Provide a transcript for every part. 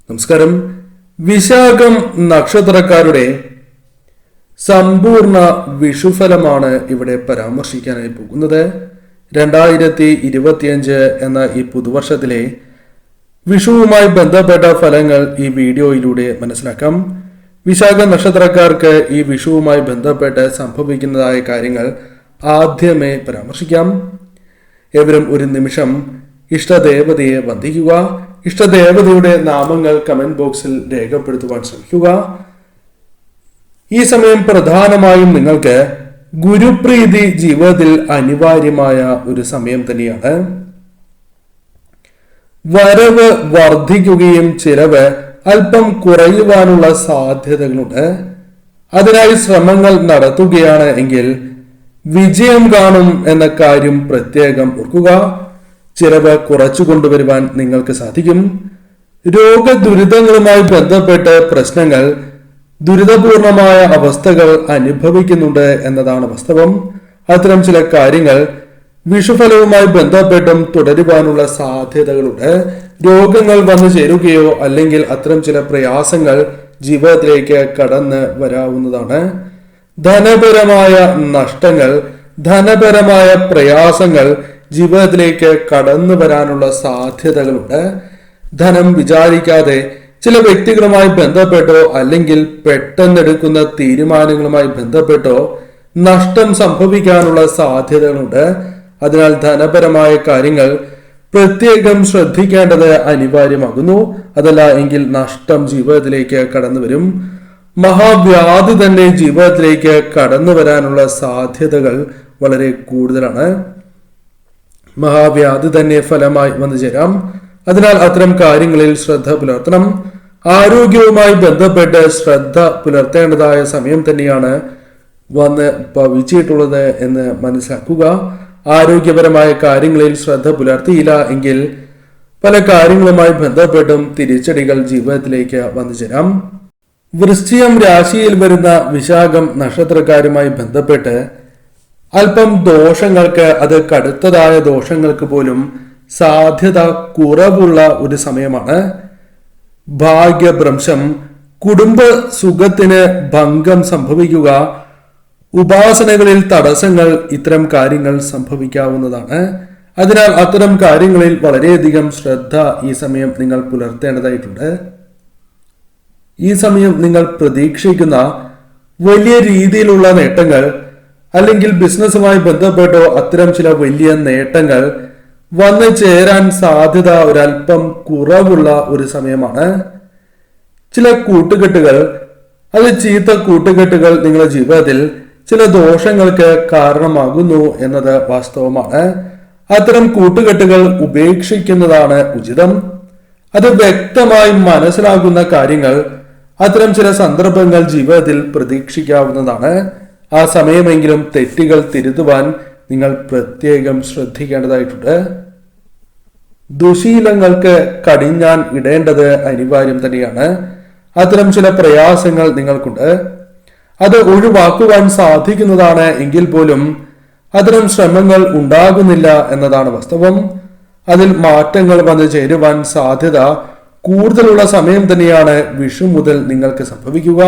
നമസ്കാരം. വിശാഖം നക്ഷത്രക്കാരുടെ സമ്പൂർണ്ണ വിഷുഫലമാണ് ഇവിടെ പരാമർശിക്കാനായി പോകുന്നത്. 2025 എന്ന ഈ പുതുവർഷത്തിലെ വിഷുവുമായി ബന്ധപ്പെട്ട ഫലങ്ങൾ ഈ വീഡിയോയിലൂടെ മനസ്സിലാക്കാം. വിശാഖ നക്ഷത്രക്കാർക്ക് ഈ വിഷുവുമായി ബന്ധപ്പെട്ട് സംഭവിക്കുന്നതായ കാര്യങ്ങൾ ആദ്യമേ പരാമർശിക്കാം. ഏവരും ഒരു നിമിഷം ഇഷ്ടദേവതയെ വന്ദിക്കുക. ഇഷ്ടദേവതയുടെ നാമങ്ങൾ കമന്റ് ബോക്സിൽ രേഖപ്പെടുത്തുവാൻ ശ്രമിക്കുക. ഈ സമയം പ്രധാനമായും നിങ്ങൾക്ക് ഗുരുപ്രീതി ജീവിതത്തിൽ അനിവാര്യമായ ഒരു സമയം തന്നെയാണ്. വരവ് വർദ്ധിക്കുകയും ചിലവ് അല്പം കുറയുവാനുള്ള സാധ്യതകളുണ്ട്. അതിനായി ശ്രമങ്ങൾ നടത്തുകയാണ് എങ്കിൽ വിജയം കാണും എന്ന കാര്യം പ്രത്യേകം ഓർക്കുക. ചിലവ് കുറച്ചു കൊണ്ടുവരുവാൻ നിങ്ങൾക്ക് സാധിക്കും. രോഗദുരിതങ്ങളുമായി ബന്ധപ്പെട്ട് പ്രശ്നങ്ങൾ ദുരിതപൂർണമായ അവസ്ഥകൾ അനുഭവിക്കുന്നുണ്ട് എന്നതാണ് വാസ്തവം. അത്തരം ചില കാര്യങ്ങൾ വിഷുഫലവുമായി ബന്ധപ്പെട്ടും തുടരുവാനുള്ള സാധ്യതകളുണ്ട്. രോഗങ്ങൾ വന്നു ചേരുകയോ അല്ലെങ്കിൽ അത്തരം ചില പ്രയാസങ്ങൾ ജീവിതത്തിലേക്ക് കടന്ന് വരാവുന്നതാണ്. ധനപരമായ നഷ്ടങ്ങൾ, ധനപരമായ പ്രയാസങ്ങൾ ജീവിതത്തിലേക്ക് കടന്നു വരാനുള്ള സാധ്യതകളുണ്ട്. ധനം വിചാരിക്കാതെ ചില വ്യക്തികളുമായി ബന്ധപ്പെട്ടോ അല്ലെങ്കിൽ പെട്ടെന്നെടുക്കുന്ന തീരുമാനങ്ങളുമായി ബന്ധപ്പെട്ടോ നഷ്ടം സംഭവിക്കാനുള്ള സാധ്യതകളുണ്ട്. അതിനാൽ ധനപരമായ കാര്യങ്ങൾ പ്രത്യേകം ശ്രദ്ധിക്കേണ്ടത് അനിവാര്യമാകുന്നു. അതല്ല എങ്കിൽ നഷ്ടം ജീവിതത്തിലേക്ക് കടന്നു വരും. മഹാവ്യാധി തന്നെ ജീവിതത്തിലേക്ക് കടന്നു വരാനുള്ള സാധ്യതകൾ വളരെ കൂടുതലാണ്. മഹാവ്യാധി തന്നെ ഫലമായി വന്നു ചേരാം. അതിനാൽ അത്തരം കാര്യങ്ങളിൽ ശ്രദ്ധ പുലർത്തണം. ആരോഗ്യവുമായി ബന്ധപ്പെട്ട് ശ്രദ്ധ പുലർത്തേണ്ടതായ സമയം തന്നെയാണ് വന്ന് ഭവിച്ചിട്ടുള്ളത് എന്ന് മനസ്സിലാക്കുക. ആരോഗ്യപരമായ കാര്യങ്ങളിൽ ശ്രദ്ധ പുലർത്തിയില്ല എങ്കിൽ പല കാര്യങ്ങളുമായി ബന്ധപ്പെട്ടും തിരിച്ചടികൾ ജീവിതത്തിലേക്ക് വന്നു ചേരാം. വൃശ്ചികം രാശിയിൽ വരുന്ന വിശാഖം നക്ഷത്രക്കാരുമായി ബന്ധപ്പെട്ട് അല്പം ദോഷങ്ങൾക്ക്, അത് കടുത്തതായ ദോഷങ്ങൾക്ക് പോലും സാധ്യത കുറവുള്ള ഒരു സമയമാണ്. ഭാഗ്യഭ്രംശം, കുടുംബ സുഖത്തിന് ഭംഗം സംഭവിക്കുക, ഉപാസനകളിൽ തടസ്സങ്ങൾ, ഇത്തരം കാര്യങ്ങൾ സംഭവിക്കാവുന്നതാണ്. അതിനാൽ അത്തരം കാര്യങ്ങളിൽ വളരെയധികം ശ്രദ്ധ ഈ സമയം നിങ്ങൾ പുലർത്തേണ്ടതായിട്ടുണ്ട്. ഈ സമയം നിങ്ങൾ പ്രതീക്ഷിക്കുന്ന വലിയ രീതിയിലുള്ള നേട്ടങ്ങൾ അല്ലെങ്കിൽ ബിസിനസ്സുമായി ബന്ധപ്പെട്ടോ അത്തരം ചില വലിയ നേട്ടങ്ങൾ വന്നു ചേരാൻ സാധ്യത ഒരല്പം കുറവുള്ള ഒരു സമയമാണ്. ചില കൂട്ടുകെട്ടുകൾ, അത് ചീത്ത കൂട്ടുകെട്ടുകൾ നിങ്ങളുടെ ജീവിതത്തിൽ ചില ദോഷങ്ങൾക്ക് കാരണമാകുന്നു എന്നത് വാസ്തവമാണ്. അത്തരം കൂട്ടുകെട്ടുകൾ ഉപേക്ഷിക്കുന്നതാണ് ഉചിതം. അത് വ്യക്തമായി മനസ്സിലാകുന്ന കാര്യങ്ങൾ, അത്തരം ചില സന്ദർഭങ്ങൾ ജീവിതത്തിൽ പ്രതീക്ഷിക്കാവുന്നതാണ്. ആ സമയമെങ്കിലും തെറ്റുകൾ തിരുത്തുവാൻ നിങ്ങൾ പ്രത്യേകം ശ്രദ്ധിക്കേണ്ടതായിട്ടുണ്ട്. ദുശീലങ്ങൾക്ക് കടിഞ്ഞാൻ ഇടേണ്ടത് അനിവാര്യം തന്നെയാണ്. അത്തരം ചില പ്രയാസങ്ങൾ നിങ്ങൾക്കുണ്ട്. അത് ഒഴിവാക്കുവാൻ സാധിക്കുന്നതാണ് എങ്കിൽ പോലും അത്തരം ശ്രമങ്ങൾ ഉണ്ടാകുന്നില്ല എന്നതാണ് വാസ്തവം. അതിൽ മാറ്റങ്ങൾ വന്നു ചേരുവാൻ സാധ്യത കൂടുതലുള്ള സമയം തന്നെയാണ് വിഷു മുതൽ നിങ്ങൾക്ക് സംഭവിക്കുക.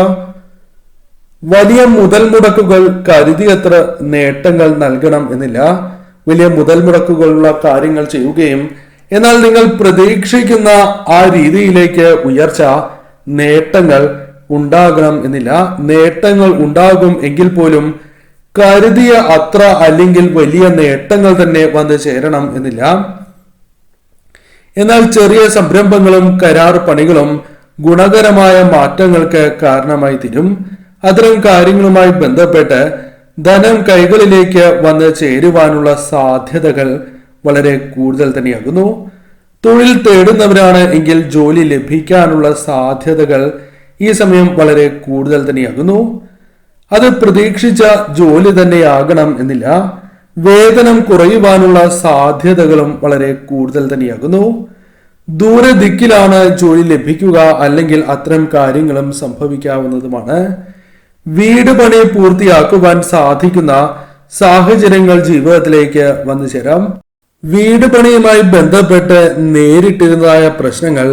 വലിയ മുതൽ മുടക്കുകൾ കരുതിയത്ര നേട്ടങ്ങൾ നൽകണം എന്നില്ല. വലിയ മുതൽ മുടക്കുകളുള്ള കാര്യങ്ങൾ ചെയ്യുകയും എന്നാൽ നിങ്ങൾ പ്രതീക്ഷിക്കുന്ന ആ രീതിയിലേക്ക് ഉയർച്ച, നേട്ടങ്ങൾ ഉണ്ടാകണം എന്നില്ല. നേട്ടങ്ങൾ ഉണ്ടാകും എങ്കിൽ പോലും കരുതിയ അത്ര അല്ലെങ്കിൽ വലിയ നേട്ടങ്ങൾ തന്നെ വന്നു ചേരണം എന്നില്ല. എന്നാൽ ചെറിയ സംരംഭങ്ങളും കരാർ പണികളും ഗുണകരമായ മാറ്റങ്ങൾക്ക് കാരണമായി തീരും. അത്തരം കാര്യങ്ങളുമായി ബന്ധപ്പെട്ട് ധനം കൈകളിലേക്ക് വന്ന് ചേരുവാനുള്ള സാധ്യതകൾ വളരെ കൂടുതൽ തന്നെയാകുന്നു. തൊഴിൽ തേടുന്നവരാണ് എങ്കിൽ ജോലി ലഭിക്കാനുള്ള സാധ്യതകൾ ഈ സമയം വളരെ കൂടുതൽ തന്നെയാകുന്നു. അത് പ്രതീക്ഷിച്ച ജോലി തന്നെയാകണം എന്നില്ല. വേതനം കുറയുവാനുള്ള സാധ്യതകളും വളരെ കൂടുതൽ തന്നെയാകുന്നു. ദൂരദിക്കിലാണ് ജോലി ലഭിക്കുക അല്ലെങ്കിൽ അത്തരം കാര്യങ്ങളും സംഭവിക്കാവുന്നതുമാണ്. വീട് പണി പൂർത്തിയാക്കുവാൻ സാധിക്കുന്ന സാഹചര്യങ്ങൾ ജീവിതത്തിലേക്ക് വന്നു ചേരാം. വീട് പണിയുമായി ബന്ധപ്പെട്ട് നേരിട്ടിരുന്നതായ പ്രശ്നങ്ങൾ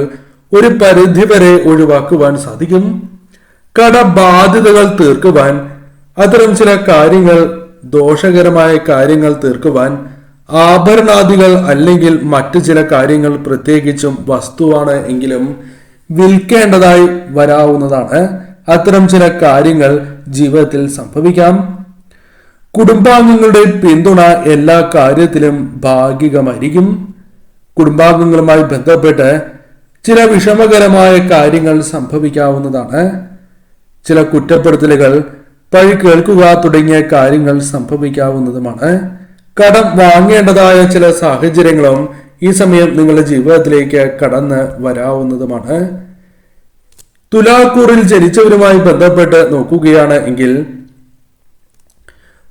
ഒരു പരിധിവരെ ഒഴിവാക്കുവാൻ സാധിക്കും. കടബാധ്യതകൾ തീർക്കുവാൻ, അത്തരം ചില കാര്യങ്ങൾ, ദോഷകരമായ കാര്യങ്ങൾ തീർക്കുവാൻ, ആഭരണാദികൾ അല്ലെങ്കിൽ മറ്റു ചില കാര്യങ്ങൾ, പ്രത്യേകിച്ചും വസ്തുവാണ് എങ്കിലും വിൽക്കേണ്ടതായി വരാവുന്നതാണ്. അത്തരം ചില കാര്യങ്ങൾ ജീവിതത്തിൽ സംഭവിക്കാം. കുടുംബാംഗങ്ങളുടെ പിന്തുണ എല്ലാ കാര്യത്തിലും ഭാഗികമായിരിക്കും. കുടുംബാംഗങ്ങളുമായി ബന്ധപ്പെട്ട് ചില വിഷമകരമായ കാര്യങ്ങൾ സംഭവിക്കാവുന്നതാണ്. ചില കുറ്റപ്പെടുത്തലുകൾ, പഴി കേൾക്കുക തുടങ്ങിയ കാര്യങ്ങൾ സംഭവിക്കാവുന്നതുമാണ്. കടം വാങ്ങേണ്ടതായ ചില സാഹചര്യങ്ങളും ഈ സമയം നിങ്ങളുടെ ജീവിതത്തിലേക്ക് കടന്ന് വരാവുന്നതുമാണ്. തുലാക്കൂറിൽ ജനിച്ചവരുമായി ബന്ധപ്പെട്ട് നോക്കുകയാണ് എങ്കിൽ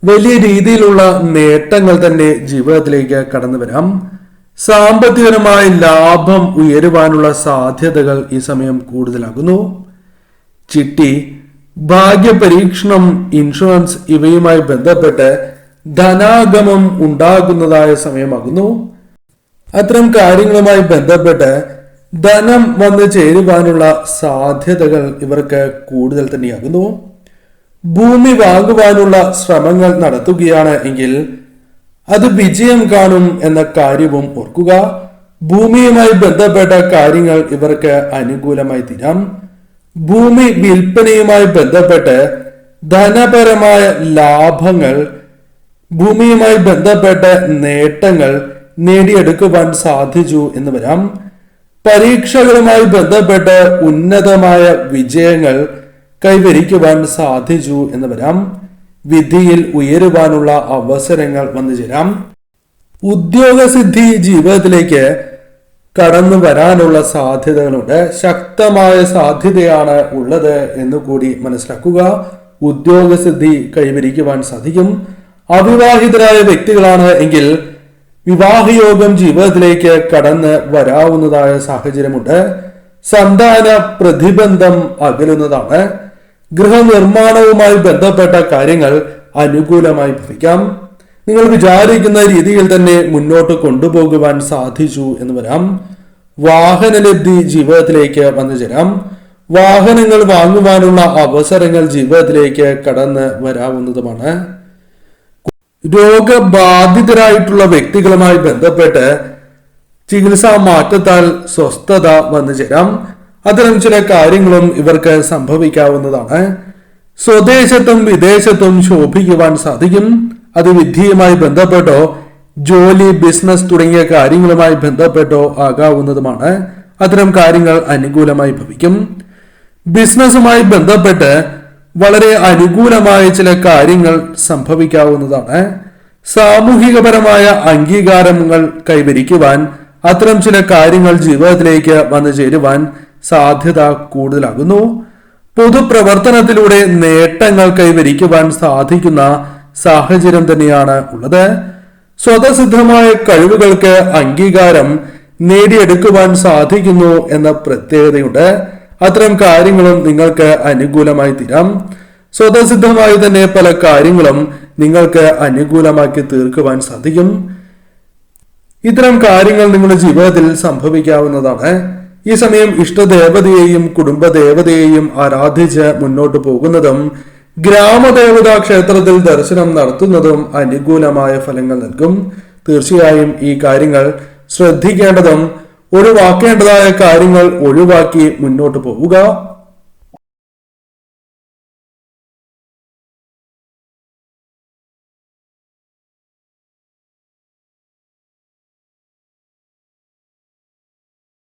വലിയ രീതിയിലുള്ള നേട്ടങ്ങൾ തന്നെ ജീവിതത്തിലേക്ക് കടന്നു വരാം. സാമ്പത്തികപരമായ ലാഭം ഉയരുവാനുള്ള സാധ്യതകൾ ഈ സമയം കൂടുതലാകുന്നു. ചിട്ടി, ഭാഗ്യപരീക്ഷണം, ഇൻഷുറൻസ് ഇവയുമായി ബന്ധപ്പെട്ട് ധനാഗമം ഉണ്ടാകുന്നതായ സമയമാകുന്നു. അത്തരം കാര്യങ്ങളുമായി ബന്ധപ്പെട്ട് ധനം വന്നു ചേരുവാനുള്ള സാധ്യതകൾ ഇവർക്ക് കൂടുതൽ തന്നെയാകുന്നു. ഭൂമി വാങ്ങുവാനുള്ള ശ്രമങ്ങൾ നടത്തുകയാണ് എങ്കിൽ അത് വിജയം കാണും എന്ന കാര്യവും ഓർക്കുക. ഭൂമിയുമായി ബന്ധപ്പെട്ട കാര്യങ്ങൾ ഇവർക്ക് അനുകൂലമായി തീരാം. ഭൂമി വിൽപ്പനയുമായി ബന്ധപ്പെട്ട് ധനപരമായ ലാഭങ്ങൾ, ഭൂമിയുമായി ബന്ധപ്പെട്ട നേട്ടങ്ങൾ നേടിയെടുക്കുവാൻ സാധിച്ചു എന്ന് വരാം. പരീക്ഷകളുമായി ബന്ധപ്പെട്ട് ഉന്നതമായ വിജയങ്ങൾ കൈവരിക്കുവാൻ സാധിച്ചു എന്ന് വരാം. വിധിയിൽ ഉയരുവാനുള്ള അവസരങ്ങൾ വന്നു ചേരാം. ഉദ്യോഗസിദ്ധി ജീവിതത്തിലേക്ക് കടന്നു വരാനുള്ള സാധ്യതകളുണ്ട്. ശക്തമായ സാധ്യതയാണ് ഉള്ളത് എന്നുകൂടി മനസ്സിലാക്കുക. ഉദ്യോഗസിദ്ധി കൈവരിക്കുവാൻ സാധിക്കും. അവിവാഹിതരായ വ്യക്തികളാണ് എങ്കിൽ വിവാഹയോഗം ജീവിതത്തിലേക്ക് കടന്ന് വരാവുന്നതായ സാഹചര്യമുണ്ട്. സന്താന പ്രതിബന്ധം അകലുന്നതാണ്. ഗൃഹനിർമ്മാണവുമായി ബന്ധപ്പെട്ട കാര്യങ്ങൾ അനുകൂലമായി ഭവിക്കാം. നിങ്ങൾ വിചാരിക്കുന്ന രീതിയിൽ തന്നെ മുന്നോട്ട് കൊണ്ടുപോകുവാൻ സാധിച്ചു എന്ന് വരാം. വാഹനലബ്ധി ജീവിതത്തിലേക്ക് വന്നു ചേരാം. വാഹനങ്ങൾ വാങ്ങുവാനുള്ള അവസരങ്ങൾ ജീവിതത്തിലേക്ക് കടന്ന് വരാവുന്നതുമാണ്. രോഗബാധിതരായിട്ടുള്ള വ്യക്തികളുമായി ബന്ധപ്പെട്ട് ചികിത്സാ മാറ്റത്താൽ സ്വസ്ഥത വന്നു ചേരാം. അത്തരം ചില കാര്യങ്ങളും ഇവർക്ക് സംഭവിക്കാവുന്നതാണ്. സ്വദേശത്തും വിദേശത്തും ശോഭിക്കുവാൻ സാധിക്കും. അത് വിദ്യയുമായി ബന്ധപ്പെട്ടോ ജോലി, ബിസിനസ് തുടങ്ങിയ കാര്യങ്ങളുമായി ബന്ധപ്പെട്ടോ ആകാവുന്നതുമാണ്. അത്തരം കാര്യങ്ങൾ അനുകൂലമായി ഭവിക്കും. ബിസിനസ്സുമായി ബന്ധപ്പെട്ട് വളരെ അനുകൂലമായ ചില കാര്യങ്ങൾ സംഭവിക്കാവുന്നതാണ്. സാമൂഹികപരമായ അംഗീകാരങ്ങൾ കൈവരിക്കുവാൻ അത്തരം ചില കാര്യങ്ങൾ ജീവിതത്തിലേക്ക് വന്നു ചേരുവാൻ സാധ്യത കൂടുതലാകുന്നു. പൊതുപ്രവർത്തനത്തിലൂടെ നേട്ടങ്ങൾ കൈവരിക്കുവാൻ സാധിക്കുന്ന സാഹചര്യം തന്നെയാണ് ഉള്ളത്. സ്വതസിദ്ധമായ കഴിവുകൾക്ക് അംഗീകാരം നേടിയെടുക്കുവാൻ സാധിക്കുന്നു എന്ന പ്രത്യേകതയുണ്ട്. അത്തരം കാര്യങ്ങളും നിങ്ങൾക്ക് അനുകൂലമായി തീരാം. സ്വതസിദ്ധമായി തന്നെ പല കാര്യങ്ങളും നിങ്ങൾക്ക് അനുകൂലമാക്കി തീർക്കുവാൻ സാധിക്കും. ഇത്തരം കാര്യങ്ങൾ നിങ്ങളുടെ ജീവിതത്തിൽ സംഭവിക്കാവുന്നതാണ്. ഈ സമയം ഇഷ്ടദേവതയെയും കുടുംബദേവതയെയും ആരാധിച്ച് മുന്നോട്ട് പോകുന്നതും ഗ്രാമദേവതാ ക്ഷേത്രത്തിൽ ദർശനം നടത്തുന്നതും അനുകൂലമായ ഫലങ്ങൾ നൽകും. തീർച്ചയായും ഈ കാര്യങ്ങൾ ശ്രദ്ധിക്കേണ്ടതും ഒഴിവാക്കേണ്ടതായ കാര്യങ്ങൾ ഒഴിവാക്കി മുന്നോട്ട് പോവുക.